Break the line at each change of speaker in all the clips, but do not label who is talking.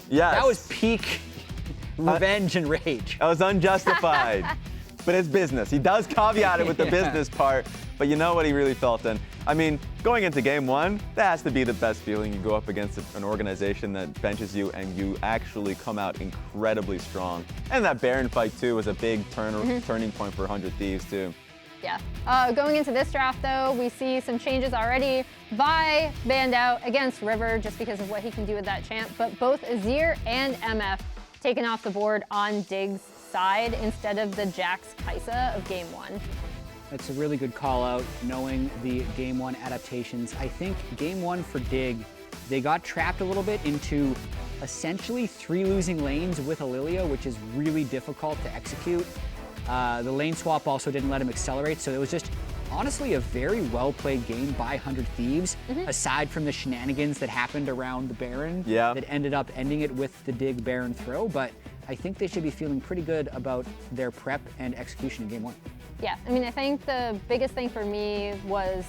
Yes.
That was peak revenge and rage.
That was unjustified. But it's business. He does caveat it with the business part, but you know what he really felt. And I mean, going into game one, that has to be the best feeling. You go up against an organization that benches you and you actually come out incredibly strong. And that Baron fight too was a big turning point for 100 Thieves too.
Yeah. Going into this draft though, we see some changes already. Vi banned out against River just because of what he can do with that champ, but both Azir and MF taken off the board on Dig's side instead of the Jax Xayah of game one.
That's a really good call out, knowing the game one adaptations. I think game one for Dig, they got trapped a little bit into essentially 3 losing lanes with a Lillia, which is really difficult to execute. The lane swap also didn't let him accelerate, so it was just honestly a very well-played game by 100 Thieves, aside from the shenanigans that happened around the Baron that ended up ending it with the Dig Baron throw. But I think they should be feeling pretty good about their prep and execution in game one.
Yeah, I mean, I think the biggest thing for me was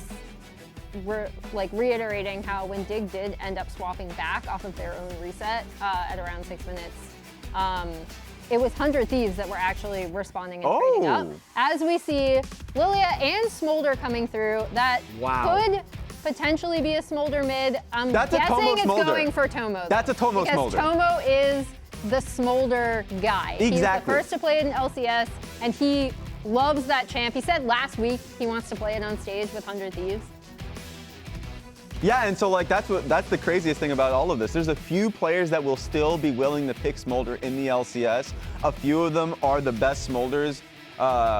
reiterating how when Dig did end up swapping back off of their own reset at around 6 minutes, it was 100 Thieves that were actually responding and trading up. As we see Lillia and Smodler coming through, that could potentially be a Smodler mid. I'm guessing it's going for Tomo.
That's a Tomo
Smodler. Because Tomo is the Smodler guy.
Exactly.
He's the first to play it in LCS, and he loves that champ. He said last week he wants to play it on stage with 100 Thieves.
Yeah, and so like that's the craziest thing about all of this. There's a few players that will still be willing to pick Smodler in the LCS. A few of them are the best Smolders,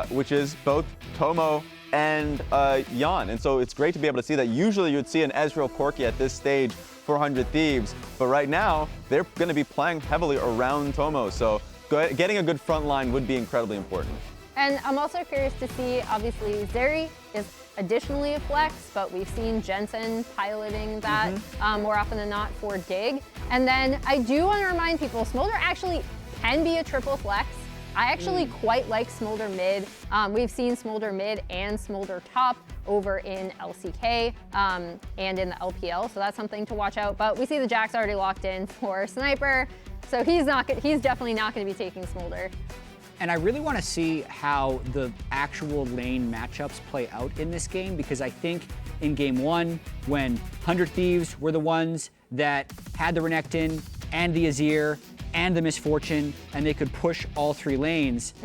which is both Tomo and Jan. And so it's great to be able to see that. Usually you'd see an Ezreal Corki at this stage for 100 Thieves, but right now they're going to be playing heavily around Tomo. So getting a good front line would be incredibly important.
And I'm also curious to see, obviously, Zeri is additionally a flex, but we've seen Jensen piloting that more often than not for Dig. And then I do want to remind people, Smodler actually can be a triple flex. I actually quite like Smodler mid. We've seen Smodler mid and Smodler top over in LCK and in the LPL, so that's something to watch out. But we see the Jax already locked in for Sniper, so he's definitely not going to be taking Smodler.
And I really want to see how the actual lane matchups play out in this game, because I think in game one, when 100 Thieves were the ones that had the Renekton and the Azir and the Misfortune, and they could push all 3 lanes,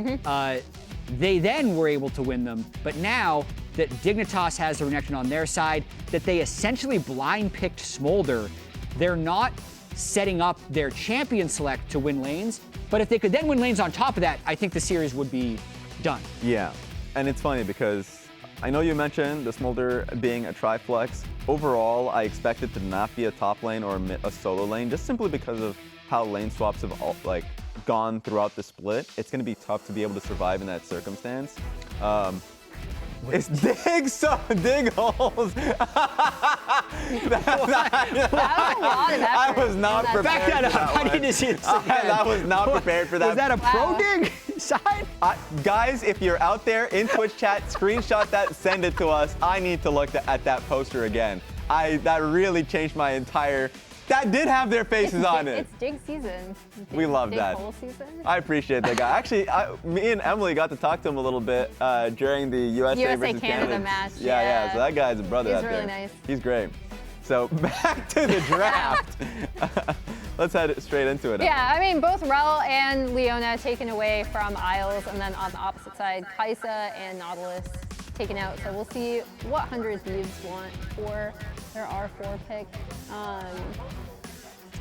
they then were able to win them. But now that Dignitas has the Renekton on their side, that they essentially blind picked Smodler, they're not setting up their champion select to win lanes. But if they could then win lanes on top of that, I think the series would be done.
Yeah, and it's funny because I know you mentioned the Smodler being a tri-flex. Overall, I expect it to not be a top lane or a solo lane, just simply because of how lane swaps have gone throughout the split. It's going to be tough to be able to survive in that circumstance. It's dig holes.
That was a lot of effort.
I was not prepared.
Back that up. I need to see this again.
I was not prepared for that.
Was that a pro dig side?
Guys, if you're out there in Twitch chat, screenshot that, send it to us. I need to look at that poster again. That really changed my entire. That did have their faces on it.
It's Dig season.
We love that.
Dig hole season.
I appreciate that guy. Actually, me and Emily got to talk to him a little bit during the USA versus
Canada match.
Yeah. So that guy's a brother out there.
He's really nice.
He's great. So back to the draft. Let's head straight into it.
Yeah, I mean, both Rel and Leona taken away from Isles, and then on the opposite side, Xayah and Nautilus taken out. So we'll see what 100 Thieves want for their R4 pick.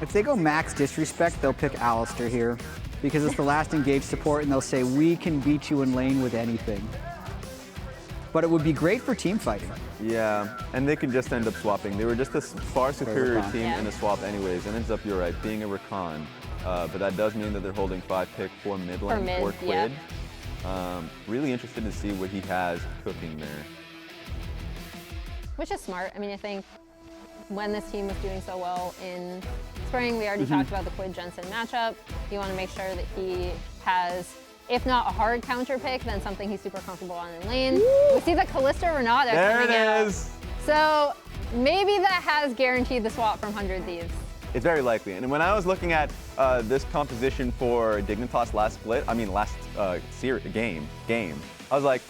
If they go max disrespect, they'll pick Alistar here, because it's the last engaged support, and they'll say, we can beat you in lane with anything. But it would be great for team fighting.
Yeah, and they can just end up swapping. They were just a far superior team in a swap anyways, and ends up, you're right, being a Rakan. But that does mean that they're holding 5 pick for mid lane for Quid. Really interested to see what he has cooking there.
Which is smart. I mean, I think when this team was doing so well in spring, we already talked about the Quid Jensen matchup. You want to make sure that he has, if not a hard counter pick, then something he's super comfortable on in lane. Woo! We see the Kalista Renata coming out.
There it is.
So maybe that has guaranteed the swap from 100 Thieves.
It's very likely. And when I was looking at this composition for Dignitas last game, I was like,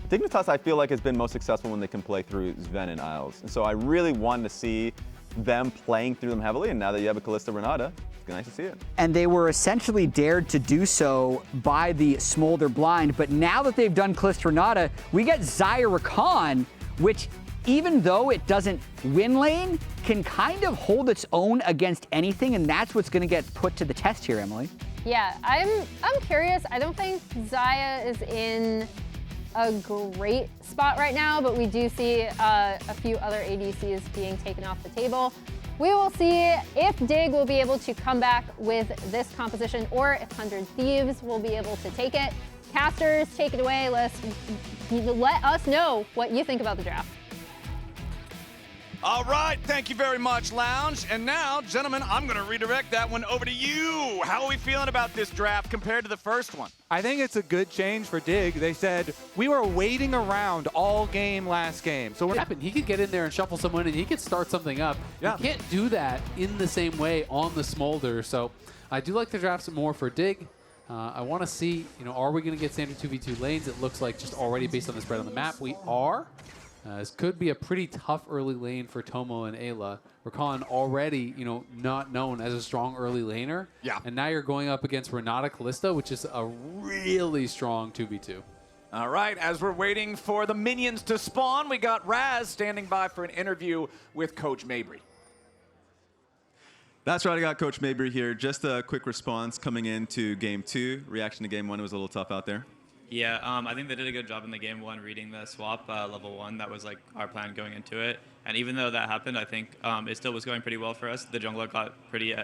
Dignitas I feel like has been most successful when they can play through Zven and Isles. And so I really wanted to see them playing through them heavily, and now that you have a Kalista Renata, it's nice to see it.
And they were essentially dared to do so by the Smodler blind, but now that they've done Kalista Renata, we get Xayah Rakan, which even though it doesn't win lane, can kind of hold its own against anything, and that's what's gonna get put to the test here, Emily.
Yeah, I'm curious. I don't think Xayah is in a great spot right now, but we do see a few other ADCs being taken off the table. We will see if Dig will be able to come back with this composition or if 100 Thieves will be able to take it. Casters, take it away. Let us know what you think about the draft.
All right, thank you very much, Lounge. And now, gentlemen, I'm going to redirect that one over to you. How are we feeling about this draft compared to the first one?
I think it's a good change for Dig. They said, we were waiting around all game last game. So
What happened? He could get in there and shuffle someone and he could start something up.
Yeah.
You can't do that in the same way on the Smolder. So I do like the drafts more for Dig. I want to see, are we going to get standard 2v2 lanes? It looks like just already based on the spread on the map, we are. This could be a pretty tough early lane for Tomo and Eyla. Rakan already, not known as a strong early laner.
Yeah.
And now you're going up against Renata Kalista, which is a really strong 2v2.
All right, as we're waiting for the minions to spawn, we got Raz standing by for an interview with Coach Mabry.
That's right, I got Coach Mabry here. Just a quick response coming into Game 2. Reaction to Game 1 was a little tough out there.
Yeah, I think they did a good job in the game 1 reading the swap level 1. That was like our plan going into it. And even though that happened, I think it still was going pretty well for us. The jungler got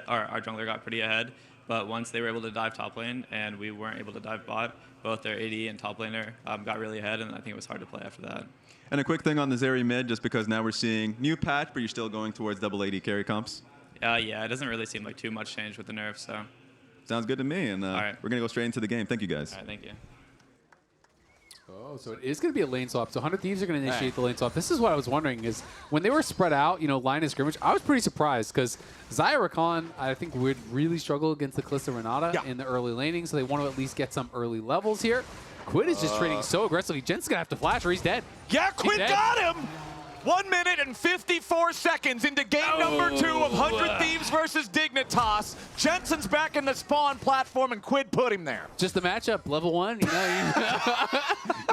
our jungler got pretty ahead. But once they were able to dive top lane and we weren't able to dive bot, both their AD and top laner got really ahead, and I think it was hard to play after that.
And a quick thing on the Zeri mid, just because now we're seeing new patch, but you're still going towards double AD carry comps.
Yeah, it doesn't really seem like too much change with the nerfs. So
sounds good to me, and
right.
We're gonna go straight into the game. Thank you guys.
All right, thank you.
Oh, so it is going to be a lane swap. So 100 Thieves are going to initiate the lane swap. This is what I was wondering is when they were spread out, line of scrimmage, I was pretty surprised because Xayah Rakan, I think, would really struggle against the Kalista Renata in the early laning, so they want to at least get some early levels here. Quid is just trading so aggressively. Jensen's going to have to flash or he's dead.
Yeah, Quid got him! 1 minute and 54 seconds into game number 2 of 100 Thieves versus Dignitas. Jensen's back in the spawn platform and Quid put him there.
Just the matchup, level 1,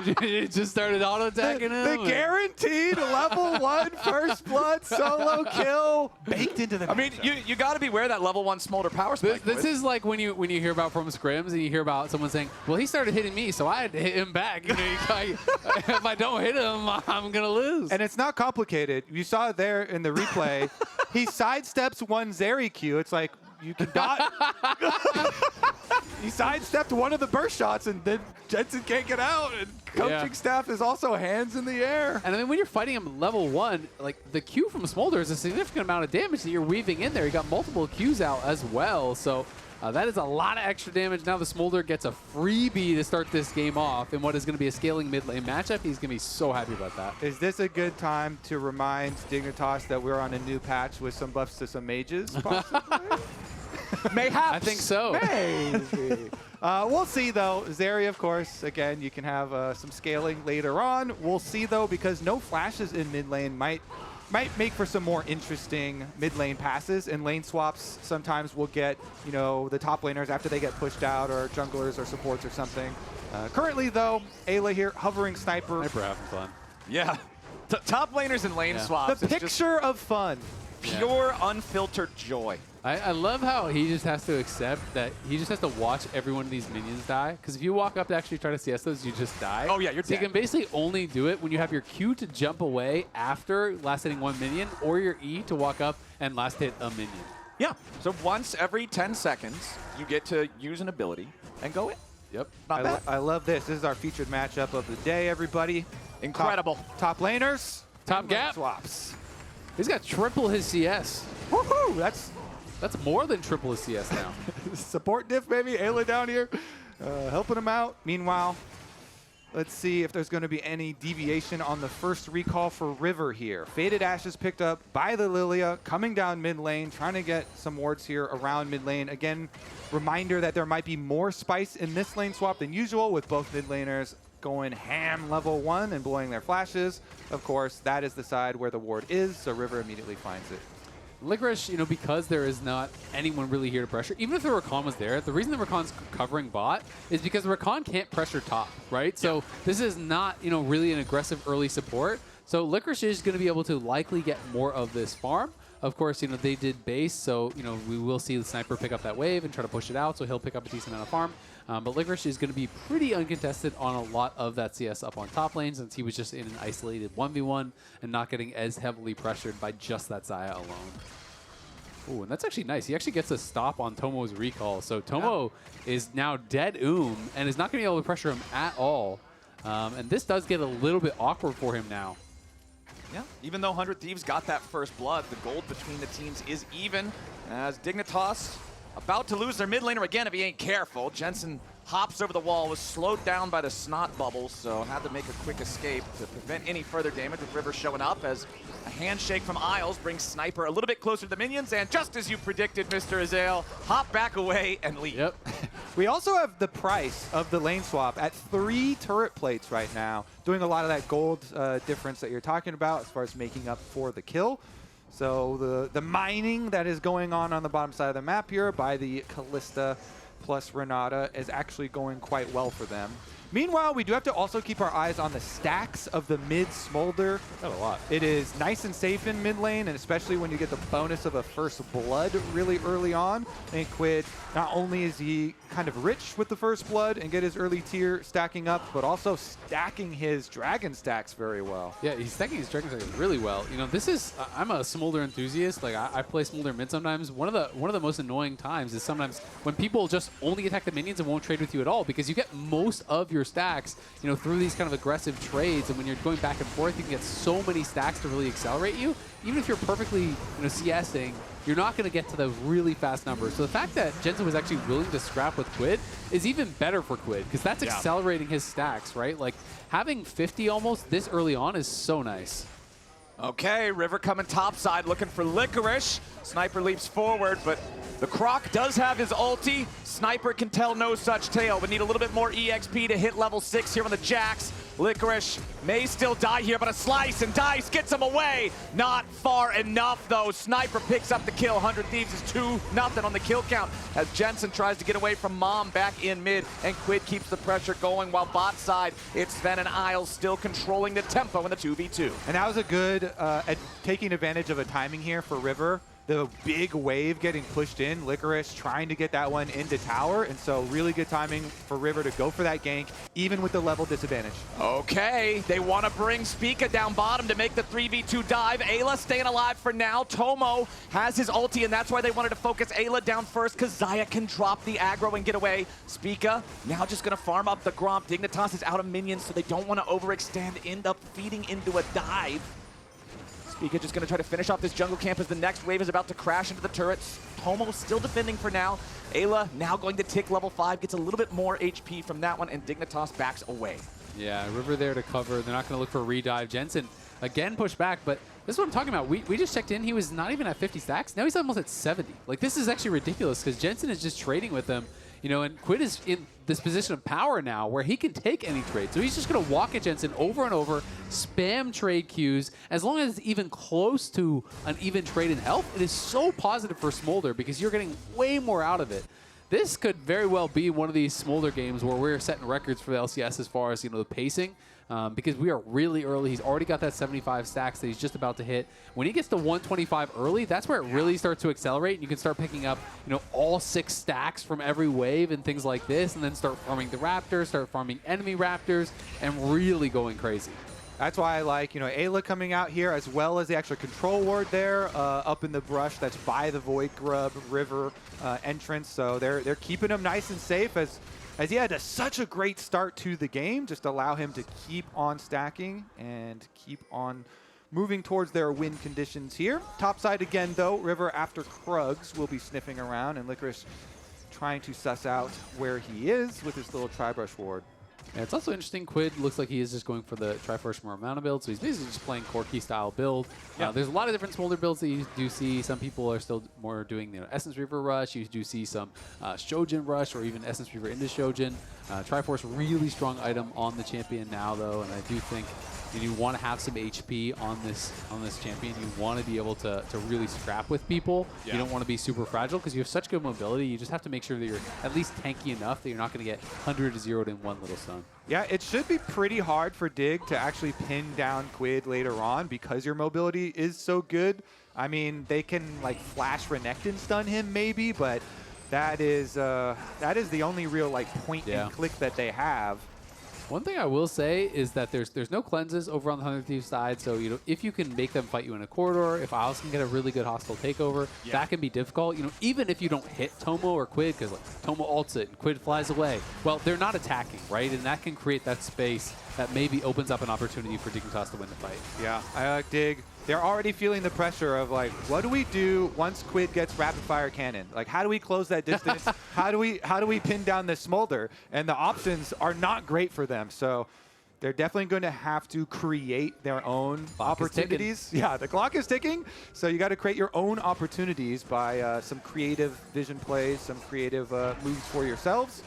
you just started auto-attacking him.
the guaranteed level 1 first blood solo kill baked into the
I mean, you got to beware that level 1 Smolder power spike.
This is like when you hear about from scrims and you hear about someone saying, well, he started hitting me, so I had to hit him back. If I don't hit him, I'm going to lose.
And it's not complicated. You saw it there in the replay. He sidesteps one Zeri Q. It's like, you can dot. He sidestepped one of the burst shots, and then Jensen can't get out. And coaching staff is also hands in the air.
And I mean, when you're fighting him level 1, like the Q from Smolder is a significant amount of damage that you're weaving in there. You got multiple Qs out as well, so that is a lot of extra damage. Now the Smolder gets a freebie to start this game off in what is going to be a scaling mid lane matchup. He's going to be so happy about that.
Is this a good time to remind Dignitas that we're on a new patch with some buffs to some mages, possibly?
Mayhaps.
I think so.
Maybe. We'll see, though. Zeri, of course, again, you can have some scaling later on. We'll see, though, because no flashes in mid lane might make for some more interesting mid lane passes, and lane swaps sometimes will get, the top laners after they get pushed out, or junglers or supports or something. Currently, though, Eyla here, hovering sniper.
Sniper having fun.
Yeah. Top laners and lane swaps.
The picture of fun.
Pure, unfiltered joy.
I love how he just has to accept that he just has to watch every one of these minions die. Because if you walk up to actually try to CS those, you just die.
Oh, yeah, you're
so
dead.
you can basically only do it when you have your Q to jump away after last hitting one minion, or your E to walk up and last hit a minion.
Yeah. So once every 10 seconds, you get to use an ability and go in.
Yep.
Not bad.
I love this. This is our featured matchup of the day, everybody.
Incredible.
Top laners.
Top
and
gap.
Swaps.
He's got triple his CS.
Woohoo!
That's more than triple his CS now.
Support diff, baby. Eyla down here helping him out. Meanwhile, Let's see if there's going to be any deviation on the first recall for River here. Faded Ashes picked up by the Lillia, coming down mid lane, trying to get some wards here around mid lane. Again, reminder that there might be more spice in this lane swap than usual, with both mid laners going ham level 1 and blowing their flashes. Of course, that is the side where the ward is, so River immediately finds it.
Licorice, you know, because there is not anyone really here to pressure, even if the Rakan was there, the reason the Rakan's covering bot is because the Rakan can't pressure top, right? Yeah. So this is not, you know, really an aggressive early support. So Licorice is going to be able to likely get more of this farm. Of course, you know, they did base, so, you know, we will see the sniper pick up that wave and try to push it out, so he'll pick up a decent amount of farm. But Licorice is going to be pretty uncontested on a lot of that CS up on top lane, since he was just in an isolated 1v1 and not getting as heavily pressured by just that Xayah alone. Ooh, and that's actually nice. He actually gets a stop on Tomo's recall. So Tomo is now dead and is not going to be able to pressure him at all. And this does get a little bit awkward for him now.
Yeah, even though 100 Thieves got that first blood, the gold between the teams is even, as Dignitas about to lose their mid laner again if he ain't careful. Jensen hops over the wall, was slowed down by the snot bubbles, so had to make a quick escape to prevent any further damage, with River showing up as a handshake from Isles brings Sniper a little bit closer to the minions, and just as you predicted, Mr. Azael, hop back away and leave.
Yep.
We also have the price of the lane swap at 3 turret plates right now, doing a lot of that gold difference that you're talking about as far as making up for the kill. So the mining that is going on the bottom side of the map here by the Kalista plus Renata is actually going quite well for them. Meanwhile, we do have to also keep our eyes on the stacks of the mid Smolder.
Not a lot.
It is nice and safe in mid lane, and especially when you get the bonus of a first blood really early on. I think Quid, not only is he kind of rich with the first blood and get his early tier stacking up, but also stacking his dragon stacks very well.
Yeah, he's stacking his dragon stacks really well. You know, this is, I'm a Smolder enthusiast. Like, I play Smolder mid sometimes. One of the most annoying times is sometimes when people just only attack the minions and won't trade with you at all, because you get most of your stacks, you know, through these kind of aggressive trades, and when you're going back and forth, you can get so many stacks to really accelerate you. Even if you're perfectly, you know, CSing, you're not going to get to the really fast numbers. So the fact that Jensen was actually willing to scrap with Quid is even better for Quid, because that's accelerating his stacks, right? Like, having 50 almost this early on is so nice.
Okay, River coming topside, looking for Licorice. Sniper leaps forward, but the Croc does have his ulti. Sniper can tell no such tale, but need a little bit more EXP to hit level 6 here on the Jax. Licorice may still die here, but a slice and dice gets him away. Not far enough, though. Sniper picks up the kill. 100 Thieves is 2-0 on the kill count as Jensen tries to get away from Mom back in mid, and Quid keeps the pressure going, while bot side, it's Zven and Isles still controlling the tempo in the 2v2.
And that was a good at taking advantage of a timing here for River. The big wave getting pushed in, Licorice trying to get that one into tower, and so really good timing for River to go for that gank, even with the level disadvantage.
Okay, they want to bring Spica down bottom to make the 3v2 dive. Eyla staying alive for now. Tomo has his ulti, and that's why they wanted to focus Eyla down first, because Xayah can drop the aggro and get away. Spica now just going to farm up the Gromp. Dignitas is out of minions, so they don't want to overextend, end up feeding into a dive. Spica just going to try to finish off this jungle camp as the next wave is about to crash into the turrets. Tomo still defending for now. Eyla now going to tick level 5, gets a little bit more HP from that one, and Dignitas backs away.
Yeah, River there to cover. They're not going to look for a redive. Jensen again pushed back, but this is what I'm talking about. We just checked in. He was not even at 50 stacks. Now he's almost at 70. Like, this is actually ridiculous because Jensen is just trading with them. You know, and Quid is in this position of power now where he can take any trade. So he's just going to walk at Jensen over and over, spam trade queues. As long as it's even close to an even trade in health, it is so positive for Smolder because you're getting way more out of it. This could very well be one of these Smolder games where we're setting records for the LCS as far as, you know, the pacing. Because we are really early. He's already got that 75 stacks that he's just about to hit. When he gets to 125 early, that's where it really starts to accelerate. And you can start picking up, you know, all 6 stacks from every wave and things like this, and then start farming the Raptors, start farming enemy Raptors, and really going crazy.
That's why I like, you know, Eyla coming out here, as well as the extra control ward there up in the brush that's by the Void Grub River entrance. So they're keeping him nice and safe as he had such a great start to the game. Just allow him to keep on stacking and keep on moving towards their win conditions here. Top side again, though. River after Krugs will be sniffing around, and Licorice trying to suss out where he is with his little Tri-Brush ward.
Yeah, it's also interesting. Quid looks like he is just going for the Triforce Mormana build, so he's basically just playing Corki style build. There's a lot of different Smolder builds that you do see. Some people are still more doing Essence Reaver Rush. You do see some Shojin Rush or even Essence Reaver into Shojin. Triforce, really strong item on the champion now, though, and I do think you want to have some HP on this champion. You want to be able to really scrap with people. You don't want to be super fragile because you have such good mobility. You just have to make sure that you're at least tanky enough that you're not going to get 100 zeroed in one little stun.
Yeah, it should be pretty hard for Dig to actually pin down Quid later on because your mobility is so good. I mean, they can like flash Renekton stun him maybe, but that is the only real like point and click that they have.
One thing I will say is that there's no cleanses over on the 100 Thieves side, so if you can make them fight you in a corridor, if Eyla can get a really good hostile takeover, that can be difficult. Even if you don't hit Tomo or Quid, because like, Tomo ults it and Quid flies away, well, they're not attacking, right? And that can create that space that maybe opens up an opportunity for Dignitas to win the fight. Yeah,
I like Dig. They're already feeling the pressure of like, what do we do once Quid gets rapid fire cannon? Like, how do we close that distance? how do we pin down this Smolder? And the options are not great for them. So they're definitely going to have to create their own opportunities. Yeah, the clock is ticking. So you got to create your own opportunities by some creative vision plays, some creative moves for yourselves.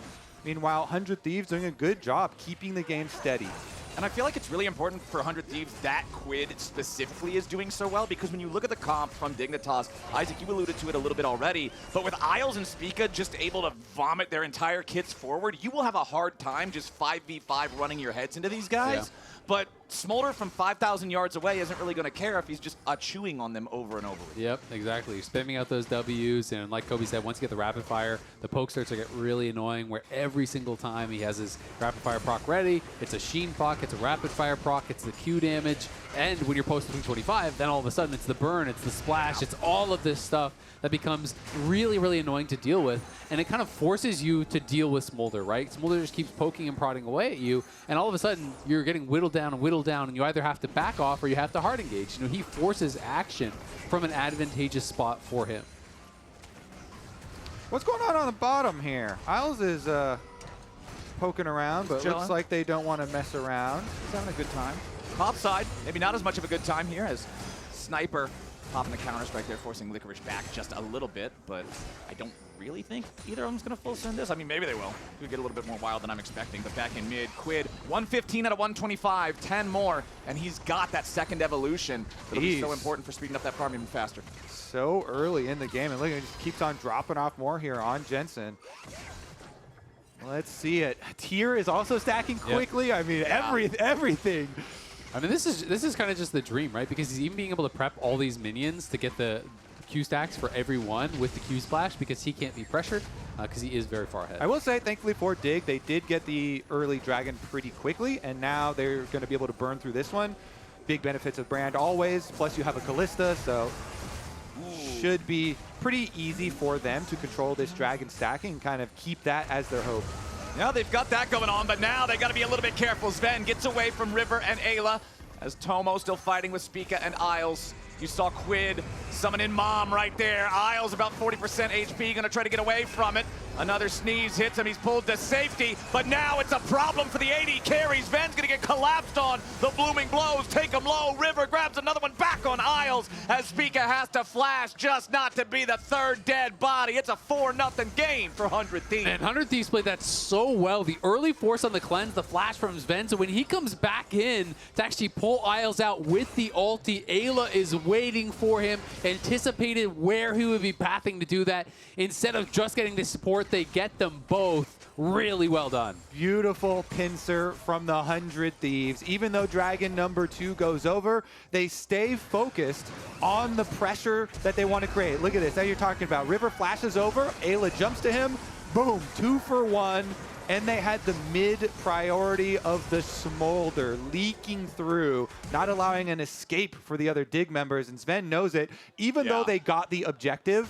Meanwhile, 100 Thieves doing a good job keeping the game steady.
And I feel like it's really important for 100 Thieves that Quid specifically is doing so well, because when you look at the comp from Dignitas, Isaac, you alluded to it a little bit already, but with Isles and Spica just able to vomit their entire kits forward, you will have a hard time just 5v5 running your heads into these guys. Yeah. But Smolder from 5,000 yards away isn't really going to care if he's just chewing on them over and over.
Yep, exactly. You're spamming out those Ws, and like Kobe said, once you get the rapid fire, the poke starts to get really annoying, where every single time he has his rapid fire proc ready, it's a Sheen proc, it's a rapid fire proc, it's the Q damage, and when you're posting 225, then all of a sudden it's the burn, it's the splash, it's all of this stuff that becomes really, really annoying to deal with, and it kind of forces you to deal with Smolder, right? Smolder just keeps poking and prodding away at you, and all of a sudden you're getting whittled down, and you either have to back off or you have to hard engage. He forces action from an advantageous spot for him.
What's going on the bottom here? Isles is poking around, but it looks like they don't want to mess around.
He's having a good time. Top side, maybe not as much of a good time here as Sniper popping the counter strike there, forcing Licorice back just a little bit, but I don't really think either of them's going to full send this. I mean, maybe they will. Could get a little bit more wild than I'm expecting, but back in mid, Quid, 115 out of 125, 10 more, and he's got that second evolution. It'll be so important for speeding up that farm even faster.
So early in the game, and look, it just keeps on dropping off more here on Jensen. Let's see it. Tier is also stacking quickly. Yep. I mean, everything.
I mean, this is kind of just the dream, right? Because he's even being able to prep all these minions to get the Q stacks for every one with the Q splash, because he can't be pressured because he is very far ahead.
I will say, thankfully for Dig, they did get the early dragon pretty quickly, and now they're going to be able to burn through this one. Big benefits of Brand always, plus you have a Kalista, so should be pretty easy for them to control this dragon stacking and kind of keep that as their hope.
Now they've got that going on, but now they got to be a little bit careful. Zven gets away from River and Eyla as Tomo still fighting with Spica and Isles. You saw Quid summon in Mom right there. Isles about 40% HP, gonna try to get away from it. Another sneeze hits him, he's pulled to safety, but now it's a problem for the AD carry. Zven's gonna get collapsed on. The blooming blows take him low. River grabs another one back on Isles as Spica has to flash just not to be the third dead body. It's a 4-0 game for 100 Thieves.
And 100 Thieves played that so well. The early force on the cleanse, the flash from Zven, so when he comes back in to actually pull Isles out with the ulti, Eyla is waiting for him, anticipated where he would be pathing to do that. Instead of just getting the support, they get them both. Really well done.
Beautiful pincer from the 100 Thieves. Even though Dragon number 2 goes over, they stay focused on the pressure that they want to create. Look at this. Now you're talking about River flashes over, Eyla jumps to him, boom, 2 for 1. And they had the mid priority of the Smolder leaking through, not allowing an escape for the other Dig members. And Zven knows it. Even though they got the objective,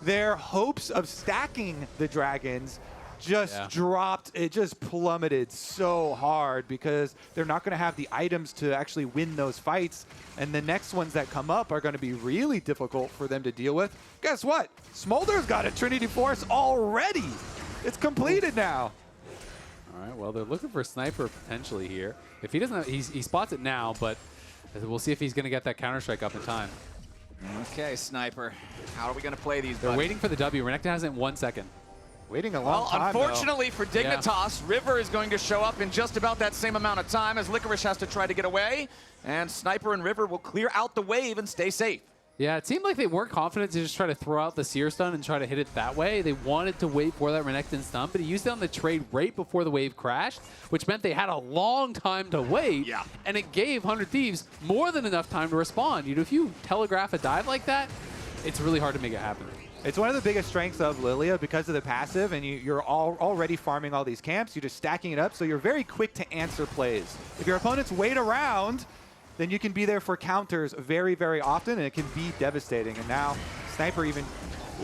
their hopes of stacking the dragons just dropped. It just plummeted so hard because they're not going to have the items to actually win those fights. And the next ones that come up are going to be really difficult for them to deal with. Guess what? Smolder's got a Trinity Force already. It's completed now.
All right, Well, they're looking for Sniper potentially here. If he doesn't, he spots it now, but we'll see if he's going to get that Counter-Strike up in time.
Okay, Sniper. How are we going to play these?
They're waiting for the W. Renekton has it in 1 second.
Waiting a long time,
unfortunately for Dignitas, River is going to show up in just about that same amount of time as Licorice has to try to get away, and Sniper and River will clear out the wave and stay safe.
Yeah, it seemed like they weren't confident to just try to throw out the Seer stun and try to hit it that way. They wanted to wait for that Renekton stun, but he used it on the trade right before the wave crashed, which meant they had a long time to wait.
Yeah.
And it gave 100 Thieves more than enough time to respond. You know, if you telegraph a dive like that, it's really hard to make it happen.
It's one of the biggest strengths of Lillia because of the passive, and you're already farming all these camps. You're just stacking it up, so you're very quick to answer plays. If your opponents wait around, then you can be there for counters very, very often, and it can be devastating. And now, Sniper even...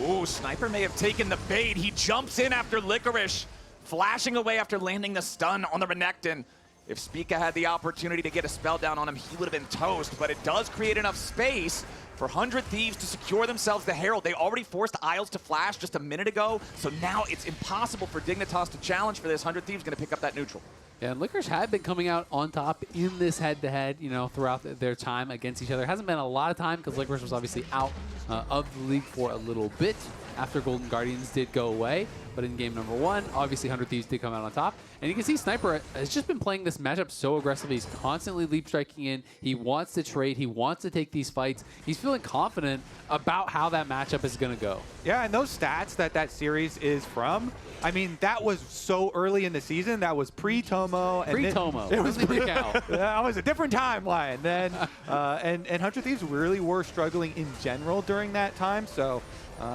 Ooh, Sniper may have taken the bait. He jumps in after Licorice, flashing away after landing the stun on the Renekton. If Spica had the opportunity to get a spell down on him, he would have been toast, but it does create enough space for 100 Thieves to secure themselves the Herald. They already forced Eyla to flash just a minute ago, so now it's impossible for Dignitas to challenge for this. 100 Thieves going to pick up that neutral.
Yeah, and Licorice had been coming out on top in this head-to-head, you know, throughout their time against each other. Hasn't been a lot of time because Licorice was obviously out of the league for a little bit after Golden Guardians did go away. But in game number 1, obviously 100 Thieves did come out on top. And you can see Sniper has just been playing this matchup so aggressively. He's constantly leap striking in. He wants to trade. He wants to take these fights. He's feeling confident about how that matchup is going to go.
Yeah, and those stats that series is from, I mean, that was so early in the season. That was pre-Tomo.
Pre-Tomo.
It was
pre-Cal.
That was a different timeline then. And 100 Thieves really were struggling in general during that time. So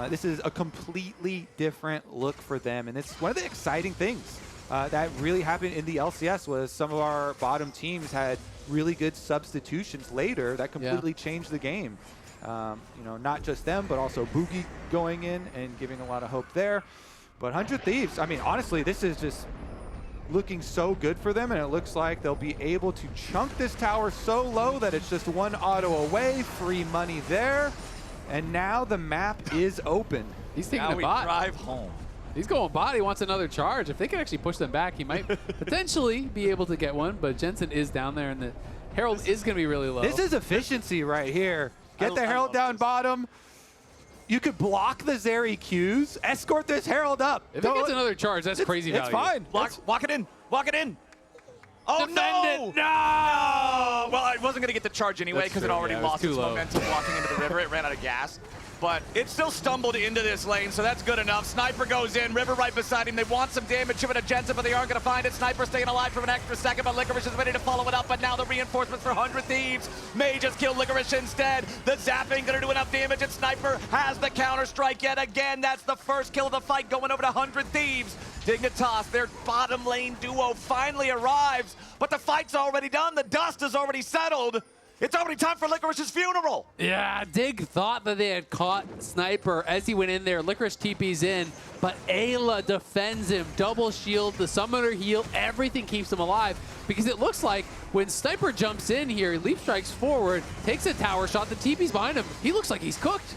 this is a completely different look for them. And it's one of the exciting things that really happened in the LCS was some of our bottom teams had really good substitutions later that completely changed the game. You know, not just them, but also Boogie going in and giving a lot of hope there. But 100 Thieves, I mean, honestly, this is just looking so good for them, and it looks like they'll be able to chunk this tower so low that it's just one auto away, free money there. And now the map is open.
He's taking
now
a bot.
Drive home.
He's going bot. He wants another charge. If they can actually push them back, he might potentially be able to get one. But Jensen is down there, and the Herald is going to be really low.
This is efficiency right here. Get the Herald down bottom. You could block the Zeri Qs, escort this Herald up.
If it gets another charge, that's crazy value.
It's fine.
Walk it in. Walk it in. Oh,
Defend
no!
it.
No! Well, I wasn't going to get the charge anyway
That's
because it
true.
already
Yeah, it was
lost
too
its
low.
momentum walking into the river. It ran out of gas. But it still stumbled into this lane, so that's good enough. Sniper goes in, River right beside him. They want some damage to it to Jensen, but they aren't going to find it. Sniper staying alive for an extra second, but Licorice is ready to follow it up. But now the reinforcements for 100 Thieves may just kill Licorice instead. The zap ain't going to do enough damage, and Sniper has the counter-strike yet again. That's the first kill of the fight going over to 100 Thieves. Dignitas, their bottom lane duo, finally arrives, but the fight's already done. The dust is already settled. It's already time for Licorice's funeral.
Yeah, Dig thought that they had caught Sniper as he went in there. Licorice TP's in, but Eyla defends him. Double shield, the summoner heal, everything keeps him alive because it looks like when Sniper jumps in here, leap strikes forward, takes a tower shot, the TP's behind him. He looks like he's cooked.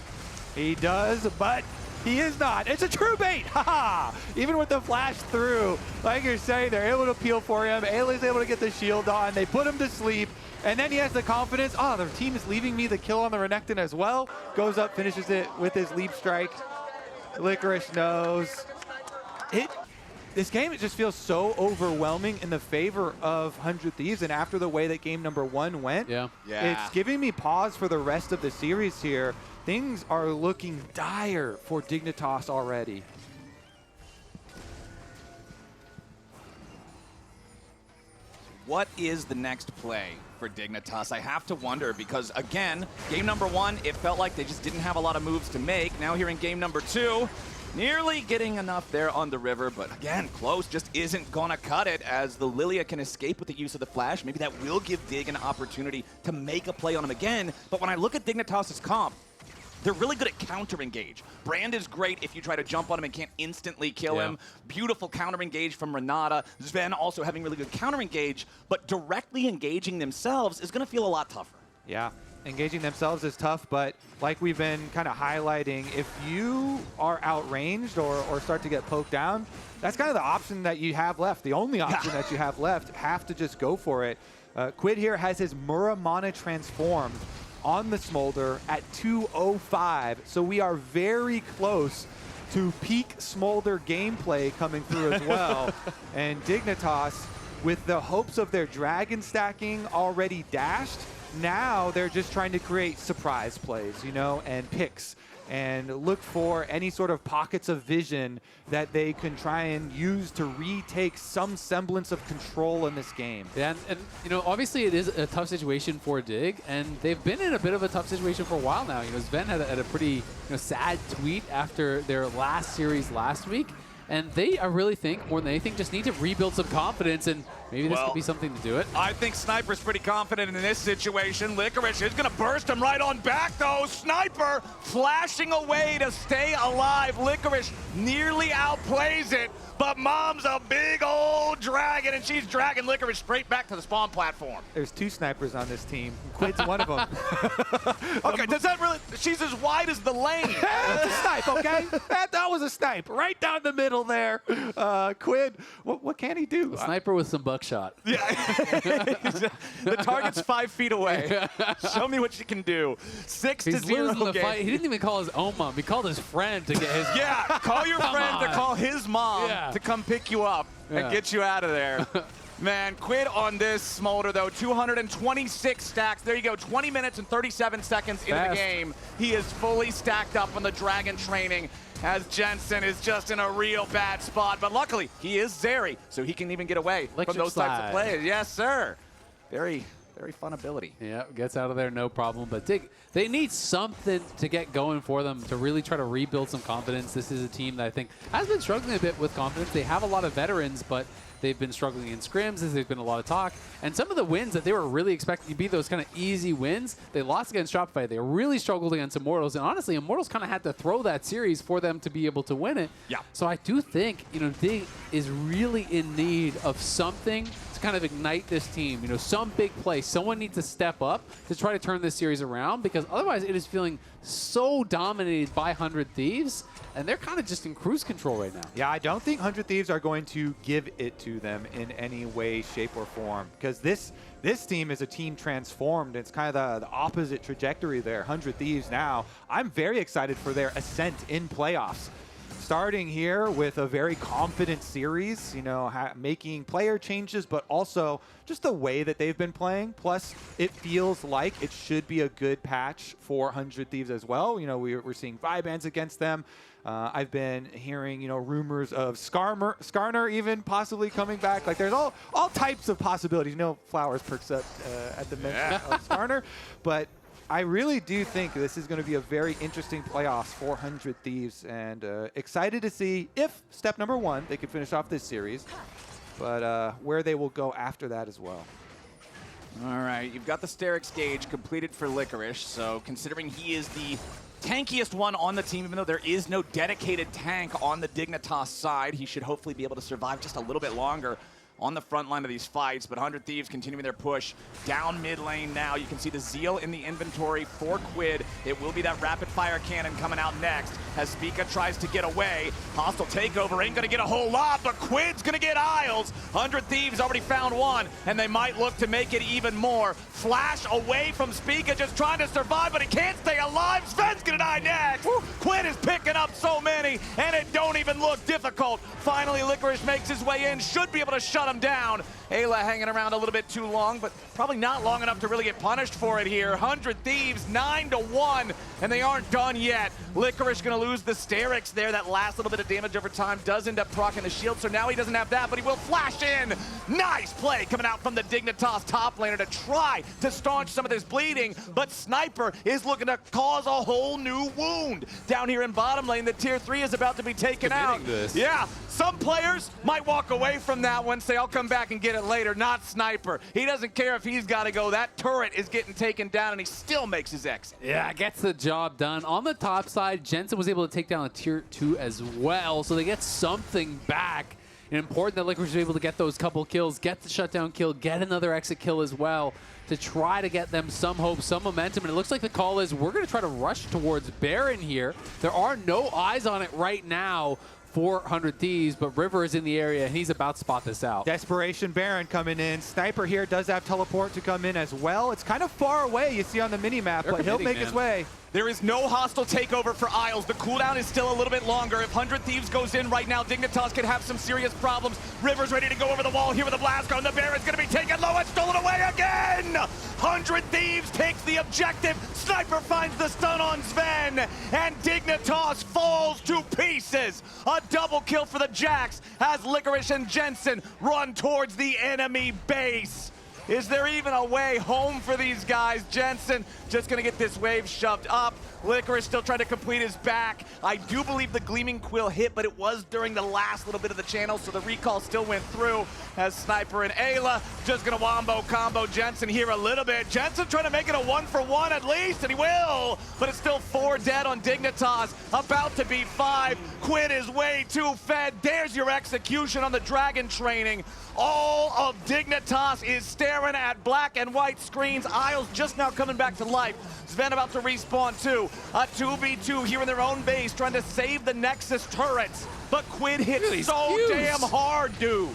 He does, but he is not. It's a true bait. Haha. Even with the flash through, like you're saying, they're able to peel for him. Ayla's able to get the shield on. They put him to sleep. And then he has the confidence. Oh, the team is leaving me the kill on the Renekton as well. Goes up, finishes it with his leap strike. Licorice knows. This game, it just feels so overwhelming in the favor of 100 Thieves. And after the way that game number 1 went, it's giving me pause for the rest of the series here. Things are looking dire for Dignitas already.
What is the next play for Dignitas? I have to wonder because, again, game number 1, it felt like they just didn't have a lot of moves to make. Now here in game number 2, nearly getting enough there on the river, but again, close just isn't gonna cut it as the Lillia can escape with the use of the flash. Maybe that will give Dig an opportunity to make a play on him again. But when I look at Dignitas' comp, they're really good at counter-engage. Brand is great if you try to jump on him and can't instantly kill him. Beautiful counter-engage from Renata. Zven also having really good counter-engage, but directly engaging themselves is going to feel a lot tougher.
Yeah. engaging themselves is tough, but like we've been kind of highlighting, if you are outranged or start to get poked down, that's kind of the option that you have left. The only option that you have left. Have to just go for it. Quid here has his Muramana transformed on the Smolder at 2:05, so we are very close to peak Smolder gameplay coming through as well. And Dignitas, with the hopes of their dragon stacking already dashed, now they're just trying to create surprise plays, you know, and picks, and look for any sort of pockets of vision that they can try and use to retake some semblance of control in this game.
Yeah, and you know, obviously it is a tough situation for Dig, and they've been in a bit of a tough situation for a while now. You know, Zven had a pretty sad tweet after their last series last week, and they, I really think, more than anything, just need to rebuild some confidence, and maybe this could be something to do it.
I think Sniper's pretty confident in this situation. Licorice is going to burst him right on back, though. Sniper flashing away to stay alive. Licorice nearly outplays it, but Mom's a big old dragon, and she's dragging Licorice straight back to the spawn platform.
There's 2 snipers on this team. Quid's one of them.
Okay, does that really... She's as wide as the lane.
That's a snipe, okay? That was a snipe. Right down the middle there. Quid, what can he do?
A sniper with some buckshot.
Yeah. The target's 5 feet away. Show me what you can do. 6-0
losing the
game.
fight. He didn't even call his own mom. He called his friend to get his
Yeah, call your friend to call his mom to come pick you up and get you out of there. Man, Quid on this Smolder, though, 226 stacks. There you go, 20 minutes and 37 seconds into the game. He is fully stacked up on the Dragon training, as Jensen is just in a real bad spot. But luckily, he is Zeri, so he can even get away from those types of plays. Yes, sir. Very fun ability.
Yeah, gets out of there, no problem. But Dig, they need something to get going for them to really try to rebuild some confidence. This is a team that I think has been struggling a bit with confidence. They have a lot of veterans, but they've been struggling in scrims. There's been a lot of talk. And some of the wins that they were really expecting to be those kind of easy wins, they lost against Shopify. They really struggled against Immortals. And honestly, Immortals kind of had to throw that series for them to be able to win it.
Yeah.
So I do think, you know, Dig is really in need of something to kind of ignite this team. You know, some big play. Someone needs to step up to try to turn this series around, because otherwise it is feeling so dominated by 100 Thieves, and they're kind of just in cruise control right now.
Yeah, I don't think 100 Thieves are going to give it to them in any way, shape, or form, because this team is a team transformed. It's kind of the opposite trajectory there. 100 Thieves now. I'm very excited for their ascent in playoffs. Starting here with a very confident series, you know, making player changes, but also just the way that they've been playing. Plus, it feels like it should be a good patch for 100 Thieves as well. You know, we're seeing buy-bans against them. I've been hearing, you know, rumors of Skarner even possibly coming back. Like, there's all types of possibilities. You know, Flowers perks up at the mention of Skarner, but I really do think this is going to be a very interesting playoffs for 100 Thieves, and excited to see if step number 1, they can finish off this series, but where they will go after that as well.
All right, you've got the Sterix gauge completed for Licorice, so considering he is the tankiest one on the team, even though there is no dedicated tank on the Dignitas side, he should hopefully be able to survive just a little bit longer on the front line of these fights. But 100 Thieves continuing their push down mid lane now. You can see the Zeal in the inventory for Quid. It will be that rapid fire cannon coming out next as Spica tries to get away. Hostile takeover ain't gonna get a whole lot, but Quid's gonna get Isles. 100 Thieves already found one, and they might look to make it even more. Flash away from Spica, just trying to survive, but he can't stay alive. Zven's gonna die next. Quid is picking up so many, and it don't even look difficult. Finally, Licorice makes his way in, should be able to shut him down. Ayla hanging around a little bit too long, but probably not long enough to really get punished for it here. 100 Thieves, 9-1, and they aren't done yet. Licorice gonna lose the Sterix there. That last little bit of damage over time does end up proccing the shield, so now he doesn't have that, but he will flash in. Nice play coming out from the Dignitas top laner to try to staunch some of this bleeding, but Sniper is looking to cause a whole new wound. Down here in bottom lane, the tier 3 is about to be taken out. Yeah, some players might walk away from that one, say, I'll come back and get it later. Not Sniper. He doesn't care if he's got to go. That turret is getting taken down, and he still makes his exit.
Yeah, gets the job done. On the top side, Jensen was able to take down a tier 2 as well, so they get something back. important that Licorice was able to get those couple kills, get the shutdown kill, get another exit kill as well to try to get them some hope, some momentum. And it looks like the call is we're going to try to rush towards Baron here. There are no eyes on it right now for 100 Thieves, but River is in the area, and he's about to spot this out.
Desperation Baron coming in. Sniper here does have teleport to come in as well. It's kind of far away, you see on the mini-map, but he'll make his way.
There is no hostile takeover for Isles. The cooldown is still a little bit longer. If 100 Thieves goes in right now, Dignitas could have some serious problems. River's ready to go over the wall here with the blast gun. The Baron's going to be taken low and stolen away again! 100 Thieves takes the objective. Sniper finds the stun on Zven, and Dignitas falls to pieces. A double kill for the Jax as Licorice and Jensen run towards the enemy base. Is there even a way home for these guys? Jensen just gonna get this wave shoved up. Licorice still trying to complete his back. I do believe the Gleaming Quill hit, but it was during the last little bit of the channel, so the recall still went through as Sniper and Eyla just gonna wombo combo Jensen here a little bit. Jensen trying to make it a 1-for-1 at least, and he will, but it's still 4 dead on Dignitas, about to be 5. Quid is way too fed. There's your execution on the Dragon training. All of Dignitas is staring at black and white screens. Isles just now coming back to life. Zven about to respawn too. A 2v2 here in their own base, trying to save the Nexus turrets. But Quid hits so damn hard, dude.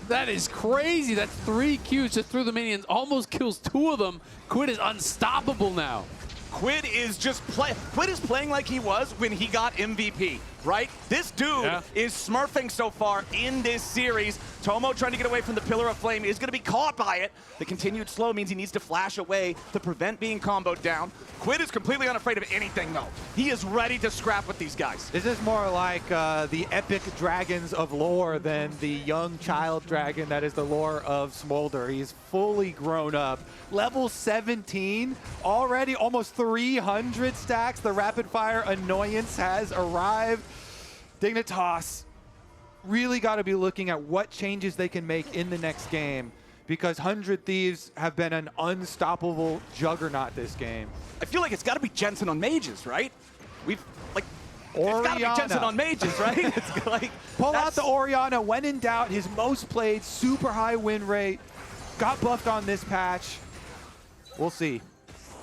That is crazy. That's 3 Qs just through the minions. Almost kills 2 of them. Quid is unstoppable now.
Quid is playing like he was when he got MVP, right? This dude is smurfing so far in this series. Tomo trying to get away from the Pillar of Flame is going to be caught by it. The continued slow means he needs to flash away to prevent being comboed down. Quid is completely unafraid of anything, though. He is ready to scrap with these guys.
This is more like the epic dragons of lore than the young child dragon that is the lore of Smodler. He's fully grown up. Level 17, already almost 300 stacks. The rapid fire annoyance has arrived. Dignitas really got to be looking at what changes they can make in the next game, because 100 Thieves have been an unstoppable juggernaut this game.
I feel like it's got to be Jensen on mages, right? It's
Orianna.
got to be Jensen on mages, right? It's like,
pull out the Orianna when in doubt. His most played, super high win rate. Got buffed on this patch. We'll see.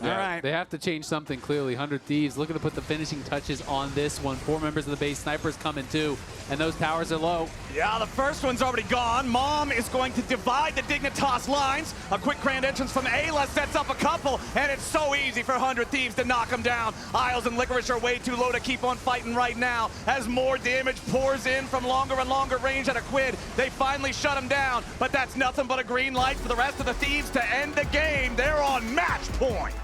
Yeah,
all right.
They have to change something clearly. 100 Thieves looking to put the finishing touches on this one. 4 members of the base. Sniper's coming too, and those towers are low.
Yeah, the first one's already gone. Mom is going to divide the Dignitas lines. A quick grand entrance from Eyla sets up a couple, and it's so easy for 100 Thieves to knock them down. Isles and Licorice are way too low to keep on fighting right now. As more damage pours in from longer and longer range at a Quid, they finally shut him down. But that's nothing but a green light for the rest of the Thieves to end the game. They're on match point.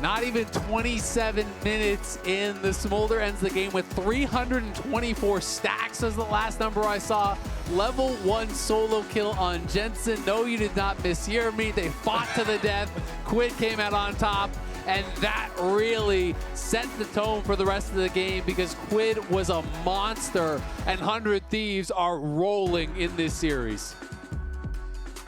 Not even 27 minutes in, the Smolder ends the game with 324 stacks was the last number I saw. Level 1 solo kill on Jensen. No, you did not mishear me. They fought to the death. Quid came out on top, and that really set the tone for the rest of the game, because Quid was a monster, and 100 Thieves are rolling in this series.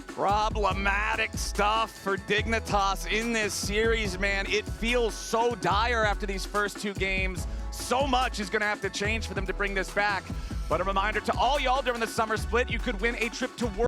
Problematic stuff for Dignitas in this series, man. It feels so dire after these first 2 games. So much is going to have to change for them to bring this back. But a reminder to all y'all, during the summer split, you could win a trip to World